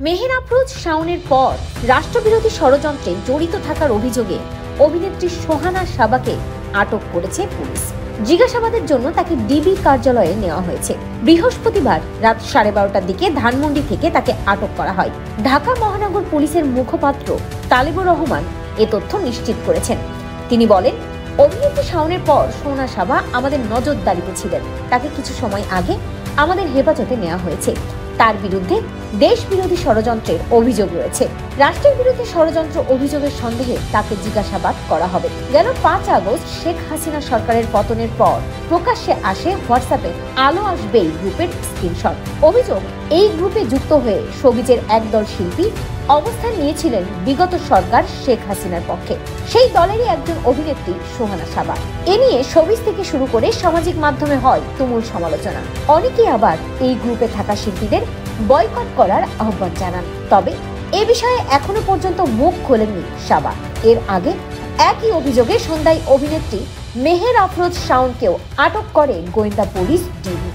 মেহের আফরোজ শাওনের পর রাষ্ট্রবিরোধী ষড়যন্ত্রে জড়িত থাকার অভিযোগে অভিনেত্রী সোহানা সাবাকে আটক করেছে পুলিশ। জিজ্ঞাসাবাদের জন্য তাকে ডিবি কার্যালয়ে নেওয়া হয়েছে। বৃহস্পতিবার রাত 12:30টার দিকে ধানমন্ডি থেকে তাকে আটক করা হয়। ঢাকা মহানগর পুলিশের মুখপাত্র তালিবুর রহমান এ তথ্য নিশ্চিত করেছেন। তিনি বলেন, অভিনেত্রী শাওনের পর সোহানা সাবা আমাদের নজরদারিতে ছিলেন। তাকে কিছু সময় আগে আমাদের হেফাজতে নেওয়া হয়েছে। তার বিরুদ্ধে দেশ বিরোধী ষড়যন্ত্রের অভিযোগ রয়েছে। রাষ্ট্রের বিরুদ্ধে ষড়যন্ত্র অভিযোগের সন্দেহে তাকে জিজ্ঞাসাবাদ করা হবে। গেল 5 আগস্ট শেখ হাসিনা সরকারের পতনের পর প্রকাশ্যে আসে হোয়াটসঅ্যাপে আলো আসবেই গ্রুপের স্ক্রিনশট। অভিযোগ, এই গ্রুপে যুক্ত হয়ে শোবিজের একদল শিল্পী অবস্থান নিয়েছিলেন বিগত সরকার শেখ হাসিনার পক্ষে। সেই দলেরই একজন অভিনেত্রী সোহানা সাবা। এ নিয়ে শোবিজ থেকে শুরু করে সামাজিক মাধ্যমে হয় তুমুল সমালোচনা। অনেকেই আবার এই গ্রুপে থাকা শিল্পীদের বয়কট করার আহ্বান জানান। তবে এ বিষয়ে এখনো পর্যন্ত মুখ খোলেননি সাবা। এর আগে একই অভিযোগে সন্ধ্যায় অভিনেত্রী মেহের আফরোজ শাওনকেও আটক করে গোয়েন্দা পুলিশ ডিবি।